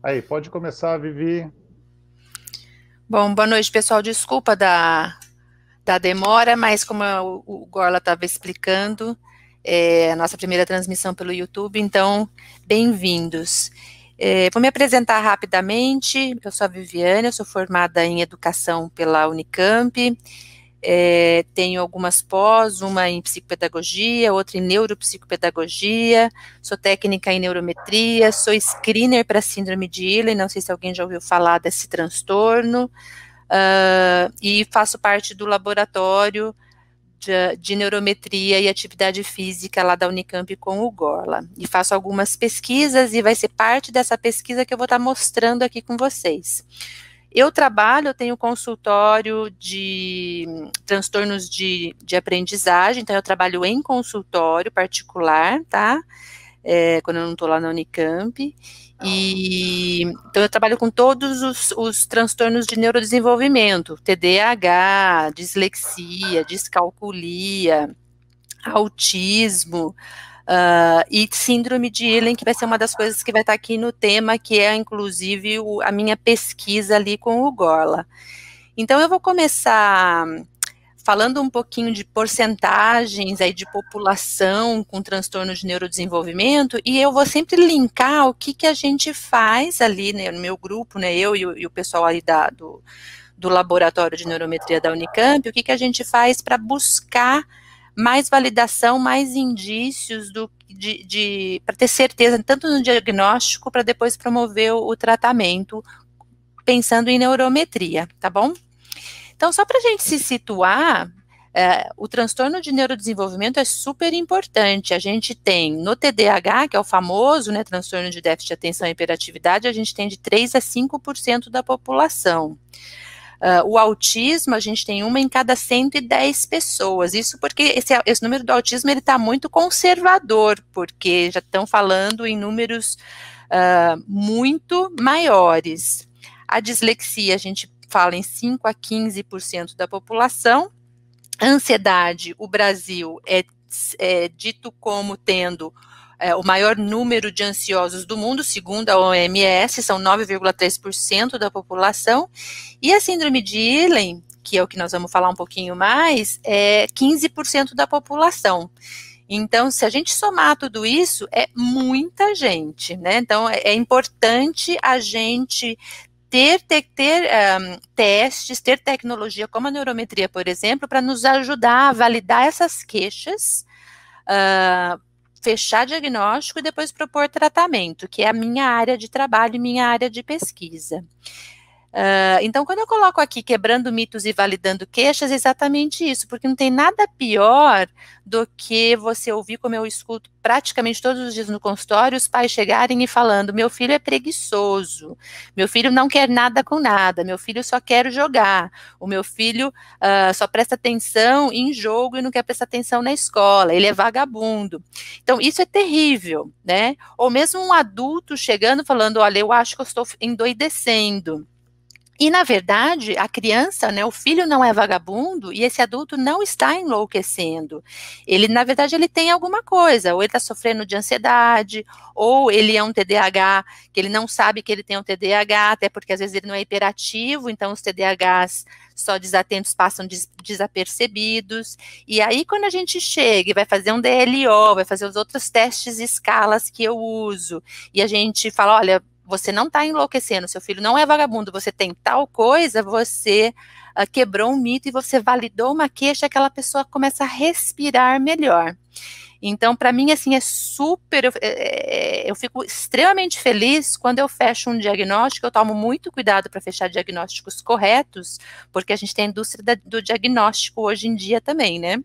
Aí, pode começar, Vivi. Bom, boa noite, pessoal. Desculpa da demora, mas como o Gorla estava explicando, é a nossa primeira transmissão pelo YouTube, então, bem-vindos. Vou me apresentar rapidamente. Eu sou a Viviane, eu sou formada em Educação pela Unicamp, tenho algumas pós, uma em psicopedagogia, outra em neuropsicopedagogia, sou técnica em neurometria, sou screener para síndrome de Ehlers, não sei se alguém já ouviu falar desse transtorno, e faço parte do laboratório de neurometria e atividade física lá da Unicamp com o Gorla. E faço algumas pesquisas e vai ser parte dessa pesquisa que eu vou estar mostrando aqui com vocês. Eu tenho consultório de transtornos de aprendizagem, então eu trabalho em consultório particular, tá? Quando eu não estou lá na Unicamp. Então eu trabalho com todos os transtornos de neurodesenvolvimento, TDAH, dislexia, descalculia, autismo, e síndrome de Ehlers, que vai ser uma das coisas que vai estar aqui no tema, que é inclusive a minha pesquisa ali com o Gorla. Então eu vou começar falando um pouquinho de porcentagens aí de população com transtorno de neurodesenvolvimento, e eu vou sempre linkar o que a gente faz ali, né, no meu grupo, né, eu e o pessoal ali do Laboratório de Neurometria da Unicamp, o que a gente faz para buscar mais validação, mais indícios para ter certeza, tanto no diagnóstico, para depois promover o tratamento, pensando em neurometria, tá bom? Então, só para a gente se situar, o transtorno de neurodesenvolvimento é super importante. A gente tem no TDAH, que é o famoso, né, transtorno de déficit de atenção e hiperatividade, a gente tem de 3 a 5% da população. O autismo, a gente tem uma em cada 110 pessoas. Isso porque esse número do autismo ele está muito conservador, porque já estão falando em números muito maiores. A dislexia, a gente fala em 5 a 15% da população. A ansiedade, o Brasil é dito como tendo o maior número de ansiosos do mundo, segundo a OMS, são 9,3% da população, e a síndrome de Ehlers, que é o que nós vamos falar um pouquinho mais, é 15% da população. Então, se a gente somar tudo isso, é muita gente, né? Então, é importante a gente ter testes, ter tecnologia como a neurometria, por exemplo, para nos ajudar a validar essas queixas, fechar diagnóstico e depois propor tratamento, que é a minha área de trabalho e minha área de pesquisa. Então, quando eu coloco aqui quebrando mitos e validando queixas, é exatamente isso, porque não tem nada pior do que você ouvir, como eu escuto praticamente todos os dias no consultório, os pais chegarem e falando: meu filho é preguiçoso, meu filho não quer nada com nada, meu filho só quer jogar, o meu filho só presta atenção em jogo e não quer prestar atenção na escola, ele é vagabundo. Então, isso é terrível, né? Ou mesmo um adulto chegando falando: olha, eu acho que eu estou endoidecendo. E, na verdade, a criança, né, o filho não é vagabundo e esse adulto não está enlouquecendo. Ele, na verdade, ele tem alguma coisa, ou ele está sofrendo de ansiedade, ou ele é um TDAH, que ele não sabe que ele tem um TDAH, até porque às vezes ele não é hiperativo, então os TDAHs só desatentos passam desapercebidos. E aí, quando a gente chega e vai fazer um DLO, vai fazer os outros testes e escalas que eu uso, e a gente fala: olha, você não está enlouquecendo, seu filho não é vagabundo, você tem tal coisa, você quebrou um mito e você validou uma queixa, aquela pessoa começa a respirar melhor. Então, para mim, assim, é super. Eu fico extremamente feliz quando eu fecho um diagnóstico. Eu tomo muito cuidado para fechar diagnósticos corretos, porque a gente tem a indústria do diagnóstico hoje em dia também, né?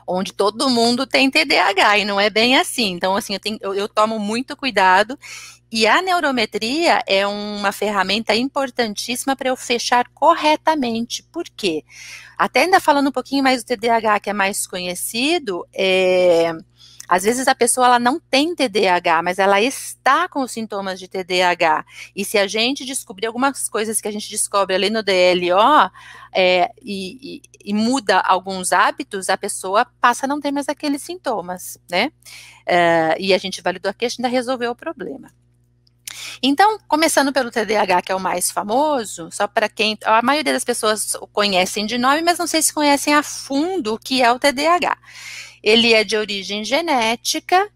Onde todo mundo tem TDAH e não é bem assim. Então, assim, eu tomo muito cuidado. E a neurometria é uma ferramenta importantíssima para eu fechar corretamente. Por quê? Até ainda falando um pouquinho mais do TDAH, que é mais conhecido, às vezes a pessoa ela não tem TDAH, mas ela está com os sintomas de TDAH. E se a gente descobrir algumas coisas que a gente descobre ali no DLO e muda alguns hábitos, a pessoa passa a não ter mais aqueles sintomas, né? E a gente validou a queixa e ainda resolveu o problema. Então, começando pelo TDAH, que é o mais famoso, só para quem, a maioria das pessoas o conhecem de nome, mas não sei se conhecem a fundo o que é o TDAH. Ele é de origem genética,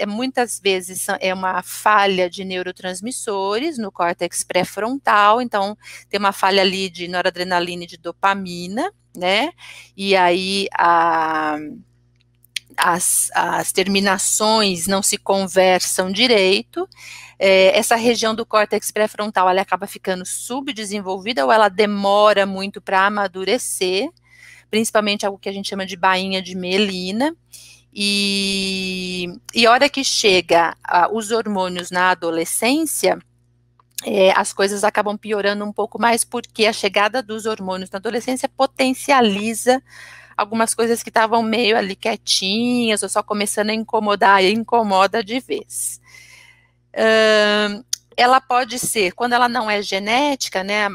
muitas vezes é uma falha de neurotransmissores no córtex pré-frontal, então tem uma falha ali de noradrenalina e de dopamina, né? E aí as terminações não se conversam direito. Essa região do córtex pré-frontal ela acaba ficando subdesenvolvida ou ela demora muito para amadurecer, principalmente algo que a gente chama de bainha de mielina. E a hora que chega os hormônios na adolescência, as coisas acabam piorando um pouco mais, porque a chegada dos hormônios na adolescência potencializa algumas coisas que estavam meio ali quietinhas, ou só começando a incomodar, e incomoda de vez. Ela pode ser, quando ela não é genética, né,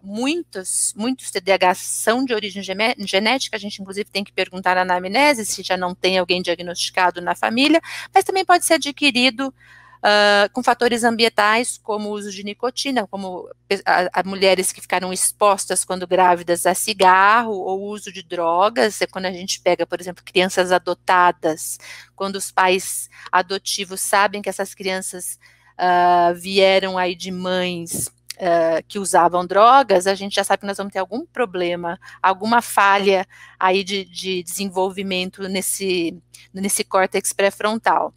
muitos TDAHs são de origem genética, a gente inclusive tem que perguntar na anamnese se já não tem alguém diagnosticado na família, mas também pode ser adquirido com fatores ambientais, como o uso de nicotina, como mulheres que ficaram expostas quando grávidas a cigarro, ou uso de drogas, quando a gente pega, por exemplo, crianças adotadas, quando os pais adotivos sabem que essas crianças vieram aí de mães que usavam drogas, a gente já sabe que nós vamos ter algum problema, alguma falha aí de desenvolvimento nesse córtex pré-frontal.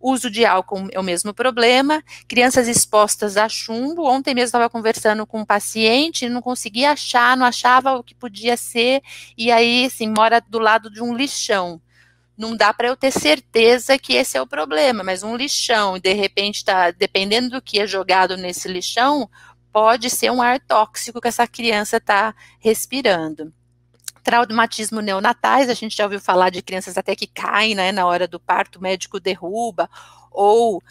Uso de álcool é o mesmo problema, crianças expostas a chumbo. Ontem mesmo estava conversando com um paciente, não conseguia achar, não achava o que podia ser, e aí, assim, mora do lado de um lixão. Não dá para eu ter certeza que esse é o problema, mas um lixão, e de repente dependendo do que é jogado nesse lixão, pode ser um ar tóxico que essa criança está respirando. Traumatismo neonatais, a gente já ouviu falar de crianças até que caem, né, na hora do parto, o médico derruba, ou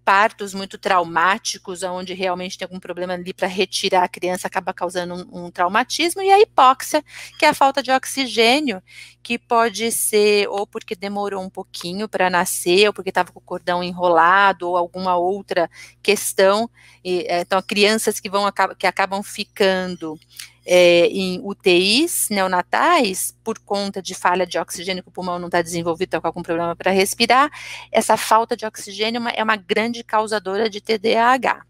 partos muito traumáticos, onde realmente tem algum problema ali para retirar a criança, acaba causando um traumatismo, e a hipóxia, que é a falta de oxigênio, que pode ser ou porque demorou um pouquinho para nascer, ou porque estava com o cordão enrolado, ou alguma outra questão. Então, crianças que acabam ficando em UTIs neonatais, por conta de falha de oxigênio, que o pulmão não está desenvolvido, está com algum problema para respirar, essa falta de oxigênio é uma grande causadora de TDAH.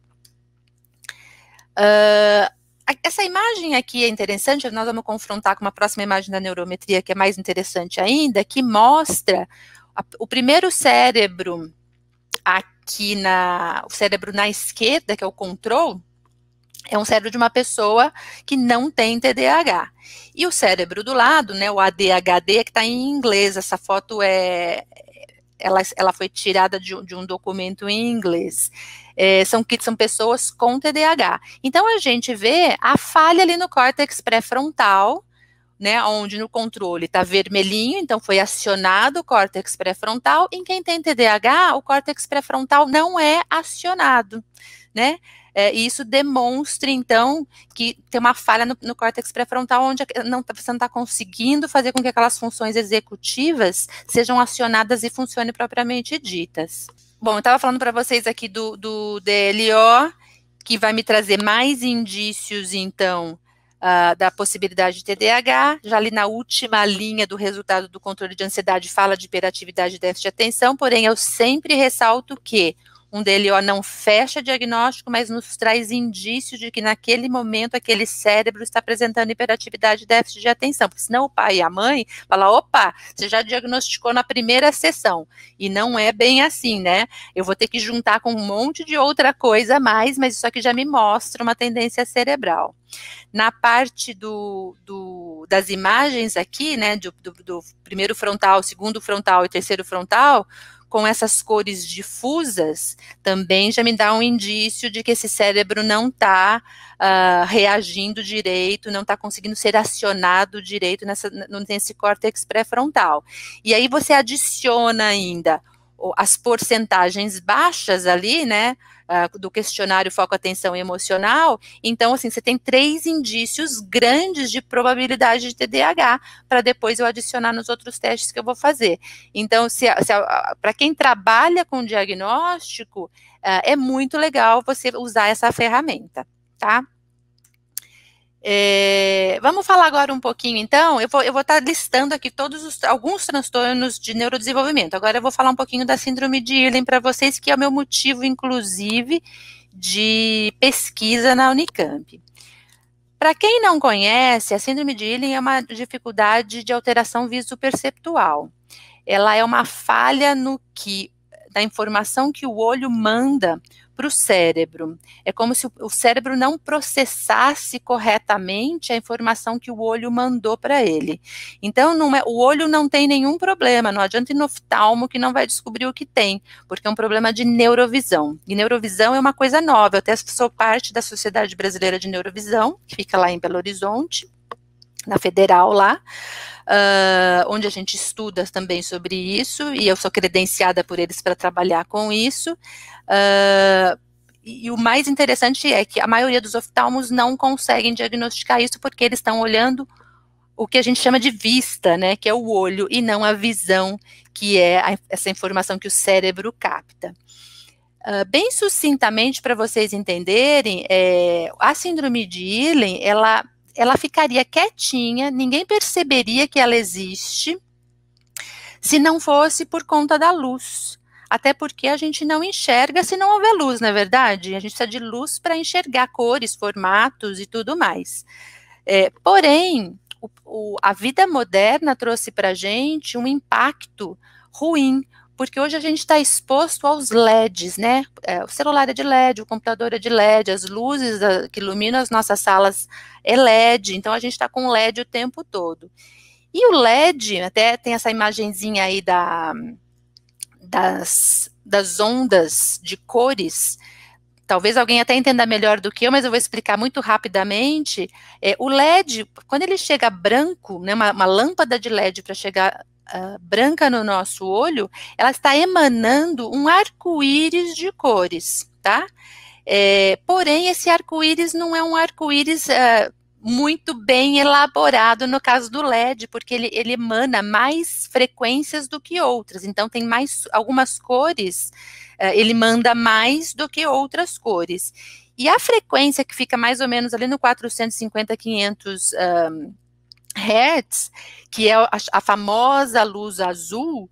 Essa imagem aqui é interessante, nós vamos confrontar com uma próxima imagem da neurometria, que é mais interessante ainda, que mostra o primeiro cérebro aqui, o cérebro na esquerda, que é o control, é um cérebro de uma pessoa que não tem TDAH. E o cérebro do lado, né, o ADHD, que está em inglês, essa foto ela foi tirada de um documento em inglês. São pessoas com TDAH. Então, a gente vê a falha ali no córtex pré-frontal, né, onde no controle está vermelhinho, então foi acionado o córtex pré-frontal. Em quem tem TDAH, o córtex pré-frontal não é acionado, né? E isso demonstra, então, que tem uma falha no córtex pré-frontal, onde você não está conseguindo fazer com que aquelas funções executivas sejam acionadas e funcionem propriamente ditas. Bom, eu estava falando para vocês aqui do DLO, que vai me trazer mais indícios, então, da possibilidade de TDAH. Já ali na última linha do resultado do controle de ansiedade fala de hiperatividade e déficit de atenção, porém eu sempre ressalto que um DLO não fecha diagnóstico, mas nos traz indícios de que naquele momento aquele cérebro está apresentando hiperatividade e déficit de atenção, porque senão o pai e a mãe falam, opa, você já diagnosticou na primeira sessão, e não é bem assim, né? Eu vou ter que juntar com um monte de outra coisa a mais, mas isso aqui já me mostra uma tendência cerebral. Na parte das imagens aqui, né, do primeiro frontal, segundo frontal e terceiro frontal, com essas cores difusas, também já me dá um indício de que esse cérebro não está reagindo direito, não está conseguindo ser acionado direito nesse córtex pré-frontal. E aí você adiciona ainda as porcentagens baixas ali, né, do questionário foco, atenção e emocional. Então, assim, você tem 3 indícios grandes de probabilidade de TDAH, para depois eu adicionar nos outros testes que eu vou fazer. Então, para quem trabalha com diagnóstico, é muito legal você usar essa ferramenta, tá? Vamos falar agora um pouquinho, então. Eu vou estar listando aqui alguns transtornos de neurodesenvolvimento. Agora eu vou falar um pouquinho da síndrome de Irlen para vocês, que é o meu motivo, inclusive, de pesquisa na Unicamp. Para quem não conhece, a síndrome de Irlen é uma dificuldade de alteração visoperceptual. Ela é uma falha da informação que o olho manda para o cérebro. É como se o cérebro não processasse corretamente a informação que o olho mandou para ele. Então, o olho não tem nenhum problema, não adianta ir no oftalmo que não vai descobrir o que tem, porque é um problema de neurovisão. E neurovisão é uma coisa nova. Eu até sou parte da Sociedade Brasileira de Neurovisão, que fica lá em Belo Horizonte, na Federal lá, onde a gente estuda também sobre isso, e eu sou credenciada por eles para trabalhar com isso. E o mais interessante é que a maioria dos oftalmos não conseguem diagnosticar isso, porque eles estão olhando o que a gente chama de vista, né, que é o olho, e não a visão, que é essa informação que o cérebro capta. Bem sucintamente, para vocês entenderem, a síndrome de Irlen, ela ficaria quietinha, ninguém perceberia que ela existe, se não fosse por conta da luz. Até porque a gente não enxerga se não houver luz, não é verdade? A gente precisa de luz para enxergar cores, formatos e tudo mais. Porém, a vida moderna trouxe para a gente um impacto ruim, porque hoje a gente está exposto aos LEDs, né? O celular é de LED, o computador é de LED, as luzes que iluminam as nossas salas é LED, então a gente está com LED o tempo todo. E o LED, até tem essa imagenzinha aí das ondas de cores. Talvez alguém até entenda melhor do que eu, mas eu vou explicar muito rapidamente. O LED, quando ele chega branco, né, uma lâmpada de LED para chegar branca no nosso olho, ela está emanando um arco-íris de cores, tá? Porém, esse arco-íris não é um arco-íris muito bem elaborado no caso do LED, porque ele emana mais frequências do que outras. Então, tem algumas cores, ele manda mais do que outras cores. E a frequência que fica mais ou menos ali no 450, 500 Hertz, que é a famosa luz azul,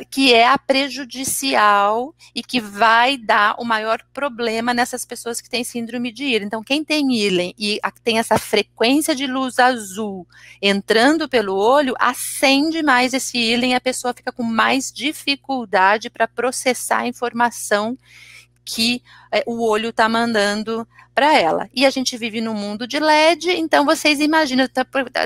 que é a prejudicial e que vai dar o maior problema nessas pessoas que têm síndrome de Irlen. Então, quem tem Irlen e tem essa frequência de luz azul entrando pelo olho, acende mais esse Irlen e a pessoa fica com mais dificuldade para processar a informação que o olho está mandando para ela. E a gente vive num mundo de LED, então vocês imaginam,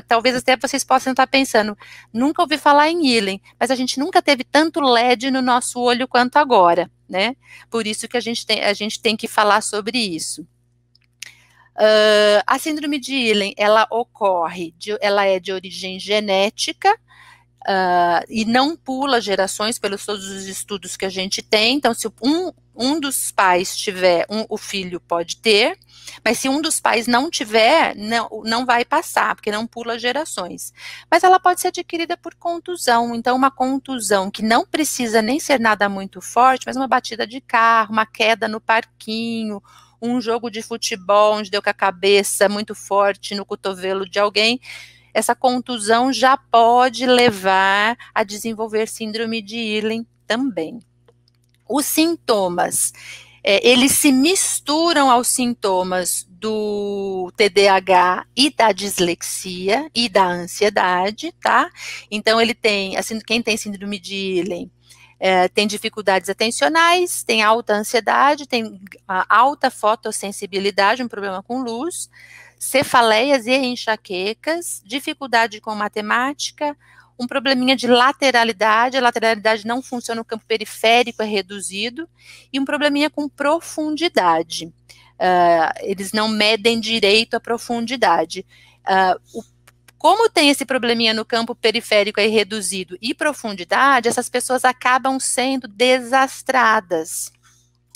talvez até vocês possam estar pensando, nunca ouvi falar em Irlen, mas a gente nunca teve tanto LED no nosso olho quanto agora, né? Por isso que a gente tem que falar sobre isso. A síndrome de Irlen, ela é de origem genética, e não pula gerações pelos todos os estudos que a gente tem. Então, se um dos pais tiver, o filho pode ter, mas se um dos pais não tiver, não vai passar, porque não pula gerações. Mas ela pode ser adquirida por contusão. Então, uma contusão que não precisa nem ser nada muito forte, mas uma batida de carro, uma queda no parquinho, um jogo de futebol onde deu com a cabeça muito forte no cotovelo de alguém, essa contusão já pode levar a desenvolver síndrome de Irlen também. Os sintomas, eles se misturam aos sintomas do TDAH e da dislexia e da ansiedade, tá? Então, quem tem síndrome de Irlen tem dificuldades atencionais, tem alta ansiedade, tem alta fotossensibilidade, um problema com luz, cefaleias e enxaquecas, dificuldade com matemática, um probleminha de lateralidade, a lateralidade não funciona no campo periférico, é reduzido, e um probleminha com profundidade. Eles não medem direito a profundidade. Como tem esse probleminha no campo periférico aí reduzido e profundidade, essas pessoas acabam sendo desastradas.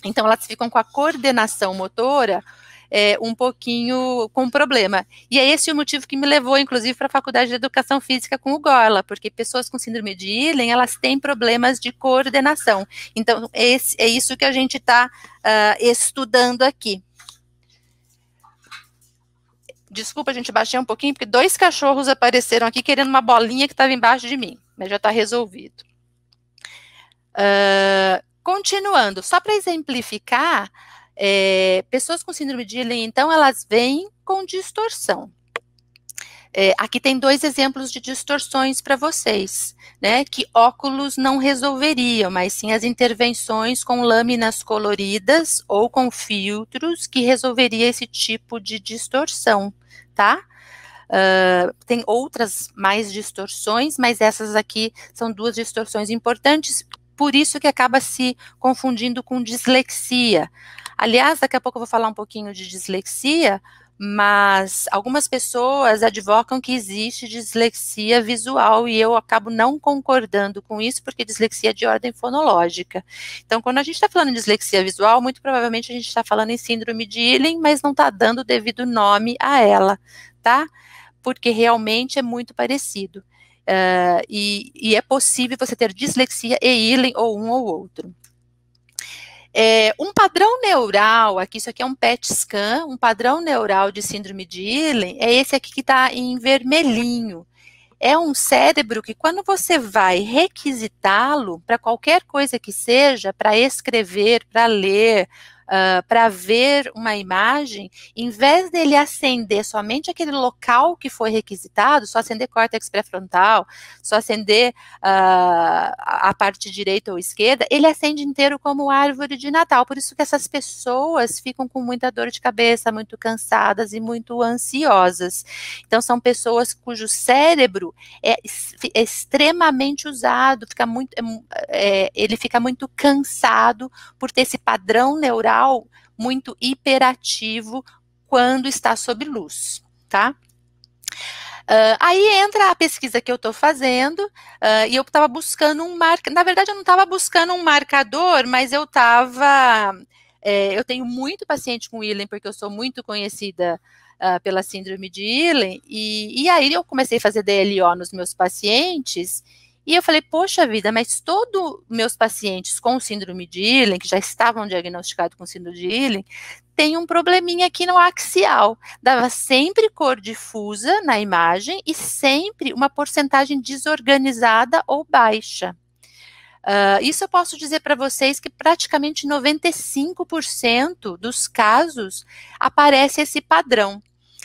Então, elas ficam com a coordenação motora um pouquinho com problema. E é esse o motivo que me levou, inclusive, para a Faculdade de Educação Física com o Gorla, porque pessoas com síndrome de Ehlers, elas têm problemas de coordenação. Então, é isso que a gente está estudando aqui. Desculpa, a gente baixei um pouquinho, porque 2 cachorros apareceram aqui querendo uma bolinha que estava embaixo de mim, mas já está resolvido. Continuando, só para exemplificar, pessoas com síndrome de Ehlers, então, elas vêm com distorção. Aqui tem 2 exemplos de distorções para vocês, né, que óculos não resolveriam, mas sim as intervenções com lâminas coloridas ou com filtros que resolveria esse tipo de distorção, tá? Tem outras mais distorções, mas essas aqui são 2 distorções importantes, por isso que acaba se confundindo com dislexia. Aliás, daqui a pouco eu vou falar um pouquinho de dislexia, mas algumas pessoas advocam que existe dislexia visual e eu acabo não concordando com isso, porque dislexia é de ordem fonológica. Então, quando a gente está falando em dislexia visual, muito provavelmente a gente está falando em síndrome de Ehlers, mas não está dando o devido nome a ela, tá? Porque realmente é muito parecido. E é possível você ter dislexia e Ehlers, ou um ou outro. Um padrão neural, aqui, isso aqui é um PET scan, um padrão neural de síndrome de Ehlers, é esse aqui que está em vermelhinho. É um cérebro que, quando você vai requisitá-lo para qualquer coisa que seja, para escrever, para ler, para ver uma imagem, em vez dele acender somente aquele local que foi requisitado, só acender córtex pré-frontal, só acender a parte direita ou esquerda, ele acende inteiro como árvore de Natal. Por isso que essas pessoas ficam com muita dor de cabeça, muito cansadas e muito ansiosas. Então, são pessoas cujo cérebro é extremamente usado, ele fica muito cansado por ter esse padrão neural muito hiperativo quando está sob luz, tá? Aí entra a pesquisa que eu estou fazendo, e eu estava buscando um marcador. Na verdade, eu não estava buscando um marcador, mas eu estava. Eu tenho muito paciente com Ehlers, porque eu sou muito conhecida pela síndrome de Ehlers, e aí eu comecei a fazer DLO nos meus pacientes. E eu falei, poxa vida, mas todos meus pacientes com síndrome de Ehlers, que já estavam diagnosticados com síndrome de Ehlers, tem um probleminha aqui no axial. Dava sempre cor difusa na imagem e sempre uma porcentagem desorganizada ou baixa. Isso eu posso dizer para vocês que praticamente 95% dos casos aparece esse padrão.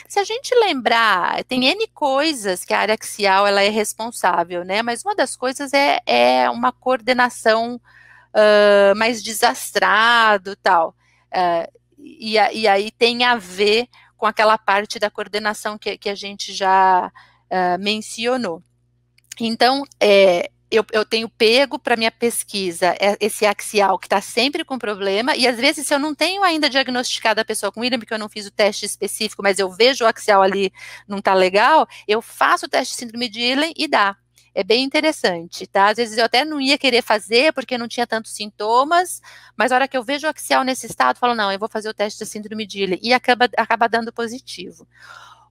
Se a gente lembrar, tem N coisas que a área axial ela é responsável, né? Mas uma das coisas é uma coordenação mais desastrado e tal. E aí tem a ver com aquela parte da coordenação que a gente já mencionou. Então, eu tenho pego para minha pesquisa esse axial que está sempre com problema, e às vezes, se eu não tenho ainda diagnosticado a pessoa com Ehlers, porque eu não fiz o teste específico, mas eu vejo o axial ali não está legal, eu faço o teste de síndrome de Ehlers e dá. É bem interessante, tá? Às vezes eu até não ia querer fazer, porque não tinha tantos sintomas, mas a hora que eu vejo o axial nesse estado, eu falo, não, eu vou fazer o teste de síndrome de Ehlers, e acaba dando positivo.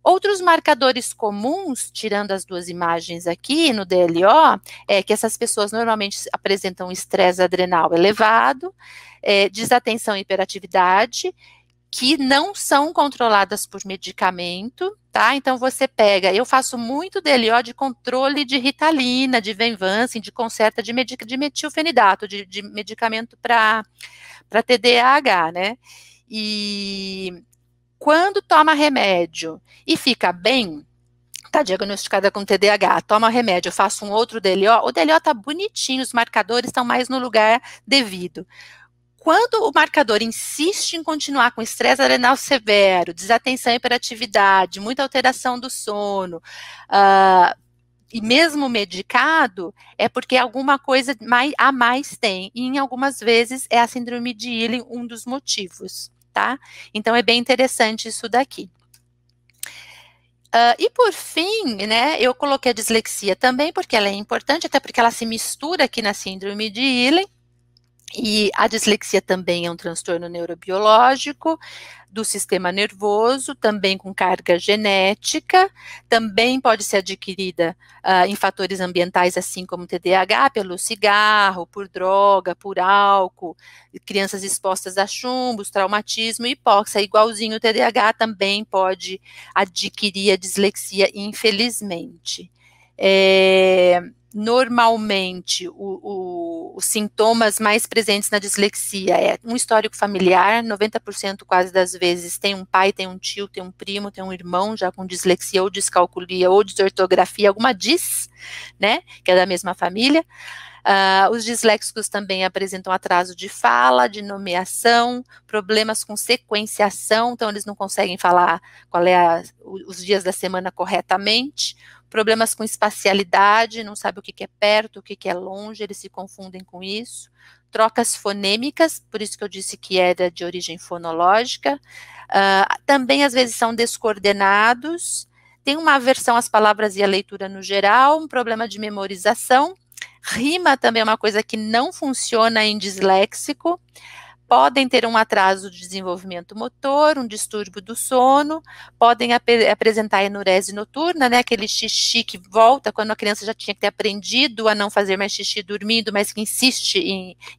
Outros marcadores comuns, tirando as 2 imagens aqui no DLO, é que essas pessoas normalmente apresentam estresse adrenal elevado, desatenção e hiperatividade, que não são controladas por medicamento, tá? Então você pega, eu faço muito DLO de controle de Ritalina, de Venvanse, de Concerta, de metilfenidato, de medicamento para TDAH, né? E quando toma remédio e fica bem, está diagnosticada com TDAH, toma remédio, eu faço um outro DLO, o DLO está bonitinho, os marcadores estão mais no lugar devido. Quando o marcador insiste em continuar com estresse adrenal severo, desatenção e hiperatividade, muita alteração do sono, e mesmo medicado, é porque alguma coisa a mais tem, e em algumas vezes é a síndrome de Ehlers um dos motivos. Tá? Então, é bem interessante isso daqui. E por fim, né, eu coloquei a dislexia também, porque ela é importante, até porque ela se mistura aqui na síndrome de Ehlers. E a dislexia também é um transtorno neurobiológico do sistema nervoso, também com carga genética, também pode ser adquirida em fatores ambientais, assim como o TDAH, pelo cigarro, por droga, por álcool, crianças expostas a chumbos, traumatismo, hipóxia, igualzinho o TDAH também pode adquirir a dislexia, infelizmente. Normalmente, os sintomas mais presentes na dislexia é um histórico familiar, 90% quase das vezes tem um pai, tem um tio, tem um primo, tem um irmão já com dislexia ou descalculia ou desortografia, alguma dis, né, que é da mesma família. Os disléxicos também apresentam atraso de fala, de nomeação, problemas com sequenciação, então eles não conseguem falar qual é os dias da semana corretamente, problemas com espacialidade, não sabe o que é perto, o que é longe, eles se confundem com isso, trocas fonêmicas, por isso que eu disse que era de origem fonológica, também às vezes são descoordenados, tem uma aversão às palavras e à leitura no geral, um problema de memorização, rima também é uma coisa que não funciona em disléxico, podem ter um atraso de desenvolvimento motor, um distúrbio do sono, podem apresentar enurese noturna, né, aquele xixi que volta quando a criança já tinha que ter aprendido a não fazer mais xixi dormindo, mas que insiste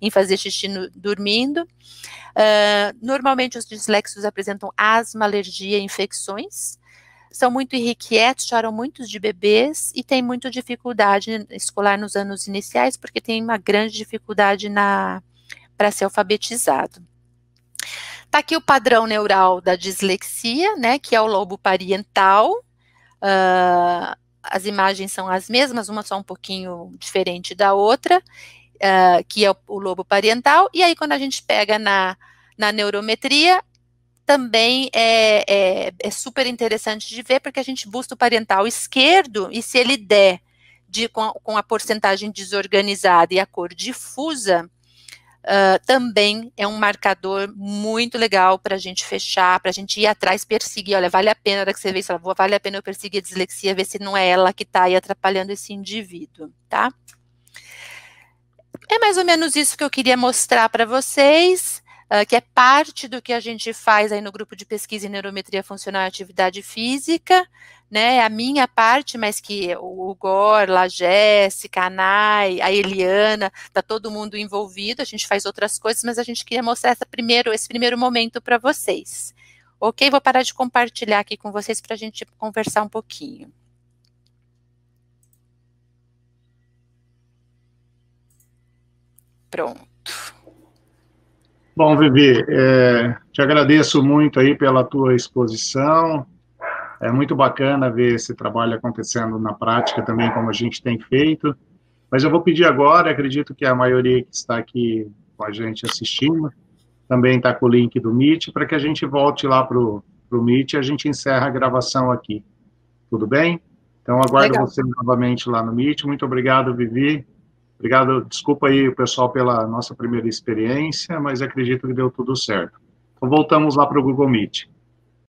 em fazer xixi dormindo. Normalmente os disléxicos apresentam asma, alergia e infecções, são muito irrequietos, choram muito de bebês e têm muita dificuldade escolar nos anos iniciais, porque tem uma grande dificuldade para ser alfabetizado. Está aqui o padrão neural da dislexia, né, que é o lobo parietal. As imagens são as mesmas, uma só um pouquinho diferente da outra, que é o lobo parietal. E aí, quando a gente pega na neurometria, também é super interessante de ver, porque a gente busca o parietal esquerdo, e se ele der com a porcentagem desorganizada e a cor difusa, também é um marcador muito legal para a gente fechar, para a gente ir atrás, perseguir, olha, vale a pena, na hora que você vê isso, vale a pena eu perseguir a dislexia, ver se não é ela que está aí atrapalhando esse indivíduo, tá? É mais ou menos isso que eu queria mostrar para vocês, que é parte do que a gente faz aí no grupo de pesquisa em neurometria funcional e atividade física, né, a minha parte, mas que o Gorla, a Jéssica, a Nay, a Eliana, tá todo mundo envolvido, a gente faz outras coisas, mas a gente queria mostrar esse primeiro momento para vocês. Ok? Vou parar de compartilhar aqui com vocês para a gente conversar um pouquinho. Pronto. Bom, Vivi, te agradeço muito aí pela tua exposição. É muito bacana ver esse trabalho acontecendo na prática também, como a gente tem feito. Mas eu vou pedir agora, acredito que a maioria que está aqui com a gente assistindo também está com o link do Meet, para que a gente volte lá para o Meet e a gente encerra a gravação aqui. Tudo bem? Então, aguardo Legal. você novamente lá no Meet. Muito obrigado, Vivi. Obrigado, desculpa aí, pessoal, pela nossa primeira experiência, mas acredito que deu tudo certo. Então, voltamos lá para o Google Meet.